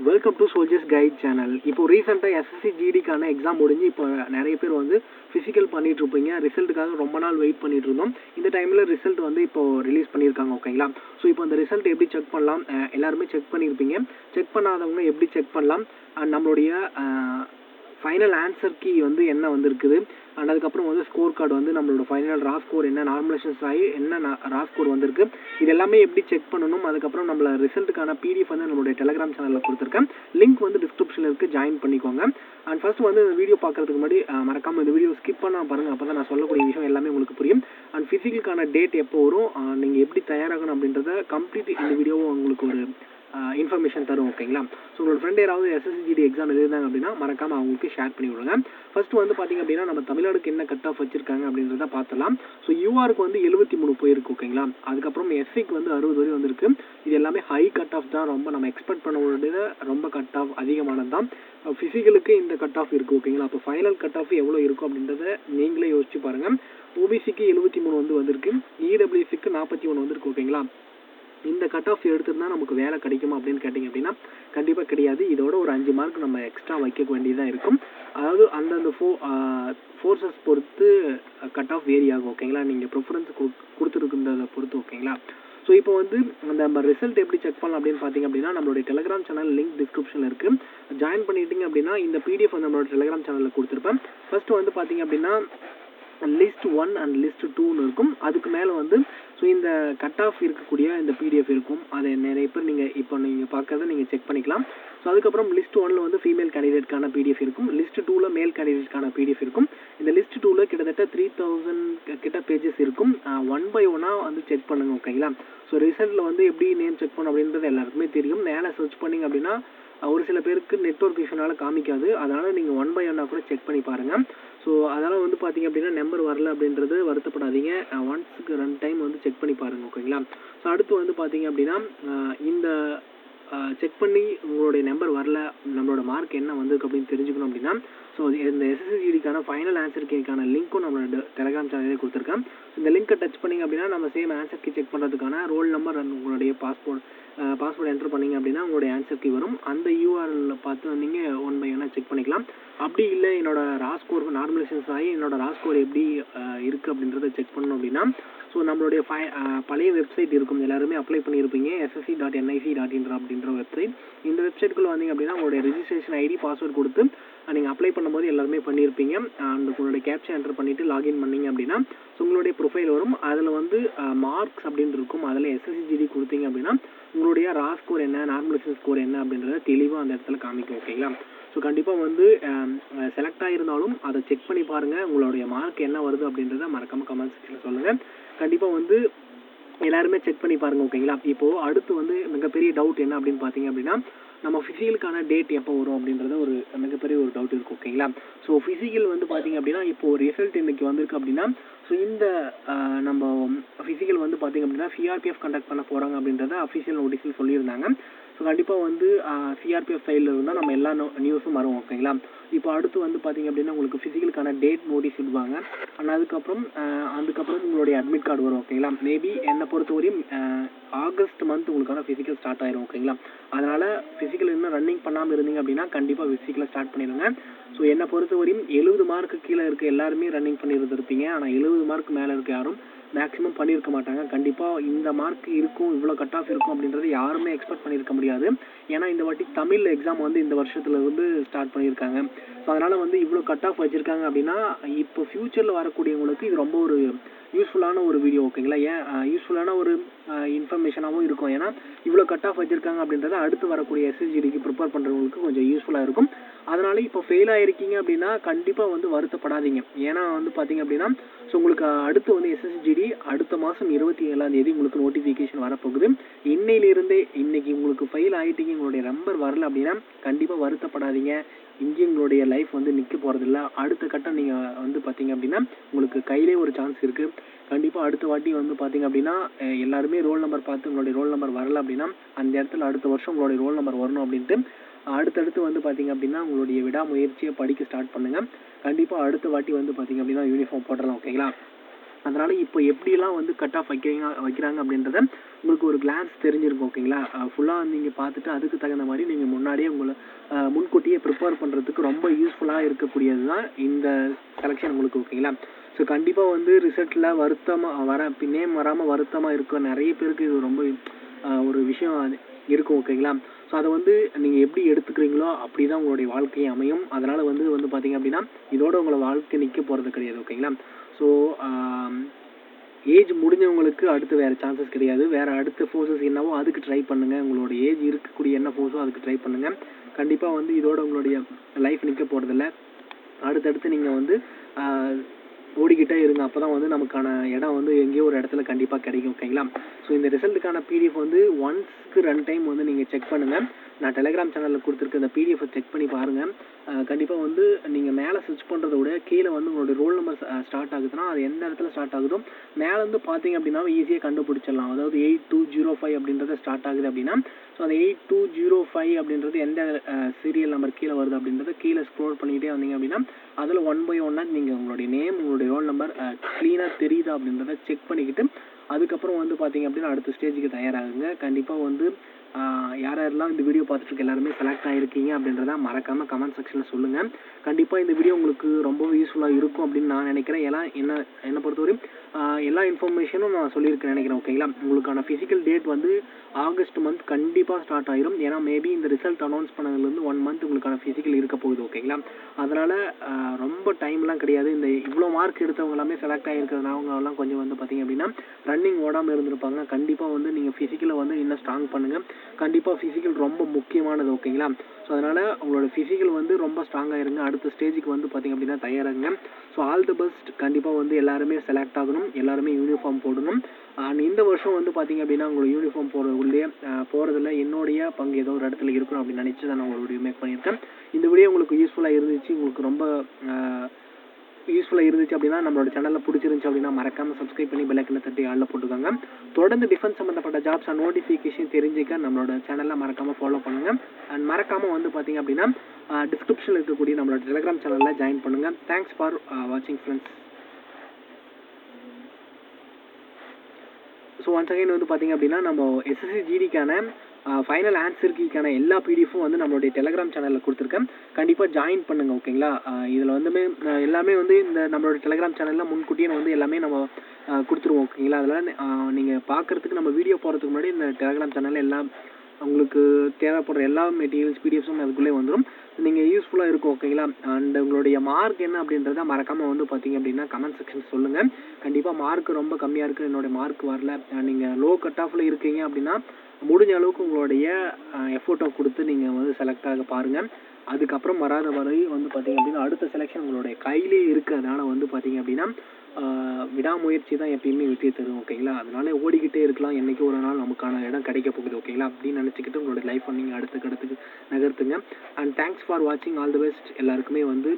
Welcome to soldiers guide channel. இப்போ ரீசெண்டாக SSC ஜிடிக்கான exam முடிஞ்சு இப்போ நிறைய பேர் வந்து ஃபிசிக்கல் பண்ணிட்டு இருப்பீங்க. ரிசல்ட்டுக்காக ரொம்ப நாள் வெயிட் பண்ணிட்டு இருந்தோம். இந்த டைமில் ரிசல்ட் வந்து இப்போ ரிலீஸ் பண்ணியிருக்காங்க. ஓகேங்களா? ஸோ இப்போ அந்த ரிசல்ட் எப்படி செக் பண்ணலாம், எல்லாருமே செக் பண்ணியிருப்பீங்க. செக் பண்ணாதவங்க எப்படி செக் பண்ணலாம், நம்மளுடைய ஃபைனல் ஆன்சர் கீ வந்து என்ன வந்திருக்குது, அண்ட் அதுக்கப்புறம் வந்து ஸ்கோர் கார்டு வந்து நம்மளோட ஃபைனல் ரா ஸ்கோர் என்ன, நார்மலைசேஷன்ஸ் ஆகி என்ன ரா ஸ்கோர் வந்திருக்கு, இது எல்லாமே எப்படி செக் பண்ணணும். அதுக்கப்புறம் நம்மள ரிசல்ட்டுக்கான பிடிஎஃப் வந்து நம்மளுடைய டெலிகிராம் சேனலில் கொடுத்துருக்கேன். லிங்க் வந்து டிஸ்கிரிப்ஷனில் இருக்குது, ஜாயின் பண்ணிக்கோங்க. அண்ட் ஃபர்ஸ்ட் வந்து இந்த வீடியோ பார்க்குறதுக்கு முன்னாடி மறக்காமல் இந்த வீடியோ ஸ்கிப் பண்ணால் பாருங்கள். அப்போ தான் நான் சொல்லக்கூடிய விஷயம் எல்லாமே உங்களுக்கு புரியும். அண்ட் ஃபிசிக்கலுக்கான டேட் எப்போ வரும், நீங்கள் எப்படி தயாராகணும் அப்படின்றத கம்ப்ளீட் இந்த வீடியோவும் உங்களுக்கு ஒரு இன்ஃபர்மேஷன் தரும். ஓகேங்களா? ஸோ உங்களோட ஃப்ரெண்ட் யாராவது எஸ்எஸ்சிஜிடி எக்ஸாம் எழுதினாங்க அப்படின்னா மறக்காமல் அவங்களுக்கு ஷேர் பண்ணி விடுங்க. ஃபர்ஸ்ட் வந்து பார்த்திங்க அப்படின்னா நம்ம தமிழ்நாடுக்கு என்ன கட் ஆஃப் வச்சிருக்காங்க அப்படின்றத பார்த்துலாம். ஸோ யூஆருக்கு வந்து 73 போயிருக்கு. ஓகேங்களா? அதுக்கப்புறம் எஸ்சிக்கு வந்து 60 வரை வந்திருக்கு. இது எல்லாமே ஹை கட் ஆஃப் தான், ரொம்ப நம்ம எக்ஸ்பெக்ட் பண்ண வேண்டியது ரொம்ப கட் ஆஃப் அதிகமானது தான். ஃபிசிக்கலுக்கு இந்த கட் ஆஃப் இருக்குது. ஓகேங்களா? அப்போ ஃபைனல் கட் ஆஃப் எவ்வளோ இருக்கும் அப்படின்றத நீங்களே யோசிச்சு பாருங்கள். ஓபிசிக்கு 73 வந்து வந்திருக்கு, இடபிள்யூசிக்கு 41 வந்திருக்கு. ஓகேங்களா? இந்த கட் ஆஃப் எடுத்துருந்தா நமக்கு வேலை கிடைக்குமா அப்படின்னு கேட்டிங்க அப்படின்னா கண்டிப்பாக கிடையாது. இதோட ஒரு 5 மார்க் நம்ம எக்ஸ்ட்ரா வைக்க வேண்டியதாக இருக்கும். அதாவது அந்தந்த ஃபோர்ஸஸ் பொறுத்து கட் ஆஃப் வேரி ஆகும். ஓகேங்களா? நீங்கள் ப்ரிஃபரன்ஸ் கொடுத்துருக்குன்றதை பொறுத்து. ஓகேங்களா? ஸோ இப்போ வந்து நம்ம ரிசல்ட் எப்படி செக் பண்ணலாம் அப்படின்னு பார்த்தீங்க அப்படின்னா நம்மளுடைய டெலிகிராம் சேனல் லிங்க் டிஸ்கிரிப்ஷனில் இருக்குது. ஜாயின் பண்ணிட்டீங்க அப்படின்னா இந்த பிடிஎஃப் வந்து நம்மளோட டெலிகிராம் சேனலில் கொடுத்துருப்பேன். ஃபர்ஸ்ட் வந்து பார்த்தீங்க அப்படின்னா லிஸ்ட் 1 அண்ட் லிஸ்ட் 2ன்னு இருக்கும். அதுக்கு மேலே வந்து ஸோ இந்த கட் ஆஃப் இருக்கக்கூடிய இந்த பிடிஎஃப் இருக்கும். அதை நிறைய பேர் நீங்கள் பார்க்கறத நீங்கள் செக் பண்ணிக்கலாம். ஸோ அதுக்கப்புறம் லிஸ்ட் 1ல் வந்து ஃபீமேல் கேண்டிடேட்கான பிடிஎஃப் இருக்கும். லிஸ்ட் 2ல் மேல் கேண்டிடேட்கான பிடிஎஃப் இருக்கும். இந்த லிஸ்ட் 2ல் கிட்டத்தட்ட 3000 கிட்ட பேஜஸ் இருக்கும். 1 by 1 வந்து செக் பண்ணுங்க. ஓகேங்களா? ஸோ ரிசல்ட்டில் வந்து எப்படி நேம் செக் பண்ணணும் அப்படின்றது எல்லாருக்குமே தெரியும். மேலே சர்ச் பண்ணிங்க அப்படின்னா ஒரு சில பேருக்கு நெட்வொர்க் இஷ்யூனால காமிக்காது. அதனால் நீங்கள் 1 by 1 கூட செக் பண்ணி பாருங்கள். ஸோ அதனால் வந்து பார்த்தீங்க அப்படின்னா நம்பர் வரல அப்படின்றது வருத்தப்படாதீங்க. ஒன்ஸுக்கு 2 டைம் வந்து செக் பண்ணி பாருங்கள். ஓகேங்களா? ஸோ அடுத்து வந்து பார்த்தீங்க அப்படின்னா இந்த செக் பண்ணி உங்களுடைய நம்பர் வரல, நம்மளோட மார்க் என்ன வந்திருக்கு அப்படின்னு தெரிஞ்சுக்கணும் அப்படின்னா ஸோ இந்த எஸ்எஸ்சிஜிடிக்கான ஃபைனல் ஆன்சர் கீக்கான லிங்க்கும் நம்மளோட டெலிகிராம் சேனலே கொடுத்துருக்கேன். இந்த லிங்க்கை டச் பண்ணிங்க அப்படின்னா நம்ம சேம் ஆன்சர் கீ செக் பண்ணுறதுக்கான ரோல் நம்பர் அண்ட் உங்களுடைய பாஸ்போர்ட் என்டர் பண்ணிங்க அப்படின்னா உங்களுடைய ஆன்சர் கீ வரும். அந்த யூஆர்எல்ல பார்த்து நீங்கள் 1 by 1 செக் பண்ணிக்கலாம். அப்படி இல்லை என்னோட ரா ஸ்கோர் நார்மலைசேஷன்ஸ் ஆகி என்னோட ரா ஸ்கோர் எப்படி இருக்குது அப்படின்றத செக் பண்ணணும் அப்படின்னா ஸோ நம்மளுடைய பழைய வெப்சைட் இருக்கும். எல்லாருமே அப்ளை பண்ணியிருப்பீங்க, ssc.nic.in அப்படின்ற வெப்சைட். இந்த வெப்சைட்டுக்குள்ளே வந்தீங்க அப்படின்னா உங்களுடைய ரெஜிஸ்ட்ரேஷன் ஐடி பாஸ்வேர்டு கொடுத்து நீங்கள் அப்ளை பண்ணும்போது எல்லாருமே பண்ணியிருப்பீங்க. அண்ட் உங்களுடைய கேப்சா என்டர் பண்ணிவிட்டு லாகின் பண்ணிங்க அப்படின்னா ஸோ உங்களுடைய ப்ரொஃபைல் வரும். அதில் வந்து மார்க்ஸ் அப்படின்னு இருக்கும். அதில் எஸ்எஸ்சிஜிடி கொடுத்தீங்க அப்படின்னா உங்களுடைய ரா ஸ்கோர் என்ன, நார்மலைசேஷன் ஸ்கோர் என்ன அப்படின்றத தெளிவாக அந்த இடத்துல காமிக்கும். ஓகேங்களா? ஸோ கண்டிப்பாக வந்து செலக்ட் ஆகிருந்தாலும் அதை செக் பண்ணி பாருங்கள். உங்களுடைய மார்க் என்ன வருது அப்படின்றத மறக்காமல் கமெண்ட் செக்ஷனில் சொல்லுங்கள். கண்டிப்பாக வந்து எல்லாருமே செக் பண்ணி பாருங்கள். ஓகேங்களா? இப்போது அடுத்து வந்து மிகப்பெரிய டவுட் என்ன அப்படின்னு பார்த்தீங்க அப்படின்னா நம்ம ஃபிசிக்கலுக்கான டேட் எப்போ வரும் அப்படின்றத ஒரு மிகப்பெரிய ஒரு டவுட் இருக்கும். ஓகேங்களா? ஸோ ஃபிசிக்கல் வந்து பார்த்தீங்க அப்படின்னா இப்போது ரிசல்ட் இன்றைக்கி வந்திருக்கு அப்படின்னா ஸோ இந்த நம்ம ஃபிசிக்கல் வந்து பார்த்தீங்க அப்படின்னா சிஆர்பிஎஃப் கண்டக்ட் பண்ண போகிறாங்க அப்படின்றத அஃபிஷியல் நோட்டீஸில் சொல்லியிருந்தாங்க. ஸோ கண்டிப்பாக வந்து சிஆர்பிஎஃப் சைடில் இருந்தால் நம்ம எல்லா நியூஸும் வரும். ஓகேங்களா? இப்போ அடுத்து வந்து பார்த்தீங்க அப்படின்னா உங்களுக்கு ஃபிசிக்கலுக்கான டேட் நோட்டீஸ் விடுவாங்க. அண்ட் அதுக்கப்புறம் உங்களுடைய அட்மிட் கார்டு வரும். ஓகேங்களா? மேபி என்னை பொறுத்தவரையும் ஆகஸ்ட் மந்த் உங்களுக்கான ஃபிசிக்கல் ஸ்டார்ட் ஆயிரும். ஓகேங்களா? அதனால் ஃபிசிக்கல் இன்னும் ரன்னிங் பண்ணாமல் இருந்தீங்க அப்படின்னா கண்டிப்பாக ஃபிசிக்கலை ஸ்டார்ட் பண்ணிடுங்க. ஸோ என்னை பொறுத்தவரையும் 70 மார்க்கு கீழே இருக்க எல்லாருமே ரன்னிங் பண்ணியிருந்திருப்பீங்க. ஆனால் 70 மார்க் மேலே இருக்க யாரும் மேக்ஸிமம் பண்ணியிருக்க மாட்டாங்க. கண்டிப்பாக இந்த மார்க் இருக்கும், இவ்வளோ கட் ஆஃப் இருக்கும் அப்படின்றது யாருமே எக்ஸ்பெக்ட் பண்ணியிருக்க முடியாது. ஏன்னா இந்த வாட்டி தமிழ் எக்ஸாம் வந்து இந்த வருஷத்துல இருந்து ஸ்டார்ட் பண்ணியிருக்காங்க. ஸோ அதனால் வந்து இவ்வளோ கட் ஆஃப் வச்சுருக்காங்க அப்படின்னா இப்போ ஃப்யூச்சரில் வரக்கூடியவங்களுக்கு இது ரொம்ப ஒரு யூஸ்ஃபுல்லான ஒரு வீடியோ. ஓகேங்களா? ஏன் யூஸ்ஃபுல்லான ஒரு இன்ஃபர்மேஷனாகவும் இருக்கும். ஏன்னா இவ்வளோ கட் ஆஃப் வச்சுருக்காங்க அப்படின்றத அடுத்து வரக்கூடிய எஸ்எஸ்சிடிக்கு ப்ரிப்பேர் பண்ணுறவங்களுக்கு கொஞ்சம் யூஸ்ஃபுல்லாக இருக்கும். அதனால் இப்போ ஃபெயில் ஆகிருக்கீங்க அப்படின்னா கண்டிப்பாக வந்து வருத்தப்படாதீங்க. ஏன்னா வந்து பார்த்தீங்க அப்படின்னா ஸோ உங்களுக்கு அடுத்து வந்து எஸ்எஸ்சிஜிடி அடுத்த மாதம் 27ஆம் தேதி உங்களுக்கு நோட்டிஃபிகேஷன் வரப்போகுது. இன்னையிலிருந்தே இன்னைக்கு உங்களுக்கு ஃபெயில் ஆகிட்டீங்க, உங்களுடைய நம்பர் வரல அப்படின்னா கண்டிப்பாக வருத்தப்படாதீங்க. இங்கே உங்களுடைய லைஃப் வந்து நிற்க போகிறதில்ல. அடுத்த கட்டம் நீங்கள் வந்து பார்த்தீங்க அப்படின்னா உங்களுக்கு கையிலே ஒரு சான்ஸ் இருக்குது. கண்டிப்பாக அடுத்த வாட்டி வந்து பார்த்தீங்க அப்படின்னா எல்லாருமே ரோல் நம்பர் பார்த்து உங்களுடைய ரோல் நம்பர் வரல அப்படின்னா அந்த இடத்துல அடுத்த வருஷம் உங்களுடைய ரோல் நம்பர் வரணும் அப்படின்ட்டு அடுத்தடுத்து வந்து பார்த்தீங்க அப்படின்னா உங்களுடைய விடாமுயற்சியை படிக்க ஸ்டார்ட் பண்ணுங்கள். கண்டிப்பாக அடுத்த வாட்டி வந்து பார்த்தீங்க அப்படின்னா யூனிஃபார்ம் போட்டுடலாம். ஓகேங்களா? அதனால் இப்போ எப்படிலாம் வந்து கட் ஆஃப் வைக்கிறாங்க அப்படின்றத உங்களுக்கு ஒரு கிளான்ஸ் தெரிஞ்சிருக்கும். ஓகேங்களா? ஃபுல்லாக நீங்கள் பார்த்துட்டு அதுக்கு தகுந்த மாதிரி நீங்கள் முன்னாடியே உங்களை முன்கூட்டியே ப்ரிப்பேர் பண்ணுறதுக்கு ரொம்ப யூஸ்ஃபுல்லாக இருக்கக்கூடியது தான் இந்த செலெக்ஷன் உங்களுக்கு. ஓகேங்களா? ஸோ கண்டிப்பாக வந்து ரிசல்ட்டில் வருத்தமாக நேம் வராமல் வருத்தமாக இருக்க நிறைய பேருக்கு இது ரொம்ப ஒரு விஷயம் அது இருக்கும். ஓகேங்களா? ஸோ அதை வந்து நீங்கள் எப்படி எடுத்துக்கிறீங்களோ அப்படி தான் உங்களுடைய வாழ்க்கை அமையும். அதனால் வந்து பார்த்தீங்க அப்படின்னா இதோட உங்களை வாழ்க்கை நிற்க போகிறது கிடையாது. ஓகேங்களா? ஸோ ஏஜ் முடிஞ்சவங்களுக்கு அடுத்து வேறு சான்சஸ் கிடையாது. வேறு அடுத்த ஃபோர்ஸஸ் என்னவோ அதுக்கு ட்ரை பண்ணுங்கள். உங்களோட ஏஜ் இருக்கக்கூடிய என்ன ஃபோர்ஸோ அதுக்கு ட்ரை பண்ணுங்கள். கண்டிப்பாக வந்து இதோட உங்களுடைய லைஃப் நிற்க போகிறதில்ல. அடுத்தடுத்து நீங்கள் வந்து ஓடிக்கிட்டே இருங்க. அப்போ தான் வந்து நமக்கான இடம் வந்து எங்கேயோ ஒரு இடத்துல கண்டிப்பாக கிடைக்கும். ஓகேங்களா? ஸோ இந்த ரிசல்ட்டுக்கான பிடிஎஃப் வந்து ஒன்ஸ்க்கு 2 டைம் வந்து நீங்கள் செக் பண்ணுங்கள். நான் டெலிகிராம் சேனலில் கொடுத்துருக்க இந்த பிடிஎஃபை செக் பண்ணி பாருங்கள். கண்டிப்பாக வந்து நீங்கள் மேலே சர்ச் பண்ணுறத விட கீழே வந்து உங்களுடைய ரோல் நம்பர் ஸ்டார்ட் ஆகுதுன்னா அது எந்த இடத்துல ஸ்டார்ட் ஆகுதோ மேலேருந்து பார்த்தீங்க அப்படின்னா ஈஸியாக கண்டுபிடிச்சிடலாம். அதாவது 8205 அப்படின்றத ஸ்டார்ட் ஆகுது அப்படின்னா ஸோ அந்த 8205 அப்படின்றது எந்த சீரியல் நம்பர் கீழே வருது அப்படின்றத கீழே ஸ்க்ரோல் பண்ணிக்கிட்டே வந்தீங்க அப்படின்னா அதில் 1 by 1 நீங்கள் உங்களுடைய நேம் உங்களுடைய ரோல் நம்பர் க்ளீனாக தெரியுதா அப்படின்றத செக் பண்ணிக்கிட்டு அதுக்கப்புறம் வந்து பார்த்தீங்க அப்படின்னா அடுத்த ஸ்டேஜுக்கு தயாராகுங்க. கண்டிப்பாக வந்து யாரெல்லாம் இந்த வீடியோ பார்த்துட்டு எல்லாருமே செலக்ட் ஆகிருக்கீங்க அப்படின்றத மறக்காமல் கமெண்ட் செக்ஷனில் சொல்லுங்கள். கண்டிப்பாக இந்த வீடியோ உங்களுக்கு ரொம்பவே யூஸ்ஃபுல்லாக இருக்கும் அப்படின்னு நான் நினைக்கிறேன். ஏன்னா என்னை பொறுத்தவரை எல்லா இன்ஃபர்மேஷனும் நான் சொல்லியிருக்கேன் நினைக்கிறேன். ஓகேங்களா? உங்களுக்கான ஃபிசிக்கல் டேட் வந்து ஆகஸ்ட் மந்த் கண்டிப்பாக ஸ்டார்ட் ஆகிரும். ஏன்னா மேபி இந்த ரிசல்ட் அனௌன்ஸ் பண்ணதுலேருந்து 1 month உங்களுக்கான ஃபிசிக்கல் இருக்க போகுது. ஓகேங்களா? அதனால் ரொம்ப டைம்லாம் கிடையாது. இந்த இவ்வளோ மார்க் எடுத்தவங்க எல்லாமே செலக்ட் ஆகிருக்கிறதுனாவங்கலாம் கொஞ்சம் வந்து பார்த்திங்க அப்படின்னா ரன்னிங் ஓடாமல் இருந்திருப்பாங்க. கண்டிப்பாக வந்து நீங்கள் ஃபிசிக்கலை வந்து இன்னும் ஸ்ட்ராங் பண்ணுங்கள். கண்டிப்பாக ஃபிசிக்கல் ரொம்ப முக்கியமானது. ஓகேங்களா? ஸோ அதனால் உங்களோட ஃபிசிக்கல் வந்து ரொம்ப ஸ்ட்ராங்காக இருங்க. அடுத்த ஸ்டேஜுக்கு வந்து பார்த்திங்க அப்படின்னா தயாராகுங்க. So all the best. கண்டிப்பாக வந்து எல்லாருமே செலக்ட் ஆகணும். எல்லாருமே யூனிஃபார்ம் போடணும். இந்த வருஷம் வந்து பார்த்திங்க அப்படின்னா உங்களோட யூனிஃபார்ம் போடுறதுக்குள்ளேயே போகிறதுல என்னுடைய பங்கு ஏதோ ஒரு இடத்துல இருக்கணும் அப்படின்னு நினச்சி தான் நான் உங்களோட வீடியோ மேக் பண்ணியிருக்கேன். இந்த வீடியோ உங்களுக்கு யூஸ்ஃபுல்லாக இருந்துச்சு, உங்களுக்கு ரொம்ப யூஸ்ஃபுல்லாக இருந்துச்சு அப்படின்னா நம்மளோட சேனலில் பிடிச்சிருந்துச்சு அப்படின்னா மறக்காமல் சப்ஸ்கிரைப் பண்ணி பெல் ஐக்கனை தட்டி ஆளில் போட்டுக்கோங்க. தொடர்ந்து டிஃபென்ஸ் சம்மந்தப்பட்ட ஜாப்ஸ் அண்ட் நோட்டிஃபிகேஷன் தெரிஞ்சுக்க நம்மளோட சேனலில் மறக்காமல் ஃபாலோ பண்ணுங்கள். அண்ட் மறக்காமல் வந்து பார்த்திங்க அப்படின்னா டிஸ்கிரிப்ஷனில் இருக்கக்கூடிய நம்மளோட டெலிகிராம் சேனலில் ஜாயின் பண்ணுங்கள். தேங்க்ஸ் ஃபார் வாட்சிங் ஃப்ரெண்ட்ஸ். ஸோ ஒன்ஸ் அகைன் வந்து பார்த்திங்க அப்படின்னா நம்ம எஸ்எஸ்சி ஜிடிக்கான ஃபைனல் ஆன்சர் கீக்கான எல்லா பிடிஎஃப்பும் வந்து நம்மளுடைய டெலிகிராம் சேனலில் கொடுத்துருக்கேன். கண்டிப்பாக ஜாயின் பண்ணுங்கள். ஓகேங்களா? இதில் வந்துமே எல்லாமே வந்து இந்த நம்மளோட டெலிகிராம் சேனலில் முன்கூட்டியே வந்து எல்லாமே நம்ம கொடுத்துருவோம். ஓகேங்களா? அதெல்லாம் நீங்கள் பார்க்குறதுக்கு நம்ம வீடியோ போகிறதுக்கு முன்னாடி இந்த டெலிகிராம் சேனலில் எல்லாம் உங்களுக்கு தேவைப்படுற எல்லா மெட்டீரியல்ஸ் பிடிஎஃப்ஸும் அதுக்குள்ளே வந்துடும். நீங்கள் யூஸ்ஃபுல்லாக இருக்கும். ஓகேங்களா? அண்ட் உங்களுடைய மார்க் என்ன அப்படின்றத மறக்காமல் வந்து பார்த்திங்க அப்படின்னா கமெண்ட் செக்ஷன் சொல்லுங்கள். கண்டிப்பாக மார்க் ரொம்ப கம்மியாக இருக்குது, என்னுடைய மார்க் வரல, நீங்கள் லோ கட் ஆஃபில் இருக்கீங்க அப்படின்னா முடிஞ்ச அளவுக்கு உங்களுடைய எஃபோர்ட்டை கொடுத்து நீங்கள் வந்து செலக்ட் ஆக பாருங்கள். அதுக்கப்புறம் வராத வரை வந்து பார்த்திங்க அப்படின்னா அடுத்த செலெக்ஷன் உங்களுடைய கையிலே இருக்கிறதுனால வந்து பார்த்திங்க அப்படின்னா விடாமுயற்சி தான் எப்பயுமே வெற்றியை தரும். ஓகேங்களா? அதனால ஓடிக்கிட்டே இருக்கலாம். என்றைக்கும் ஒரு நாள் நமக்கான இடம் கிடைக்க போகுது. ஓகேங்களா? அப்படின்னு நினச்சிக்கிட்டு உங்களோட லைஃப்பை நீங்கள் அடுத்த கடத்துக்கு நகர்த்துங்க. அண்ட் தேங்க்ஸ் ஃபார் வாட்சிங். All the best. எல்லாருக்குமே வந்து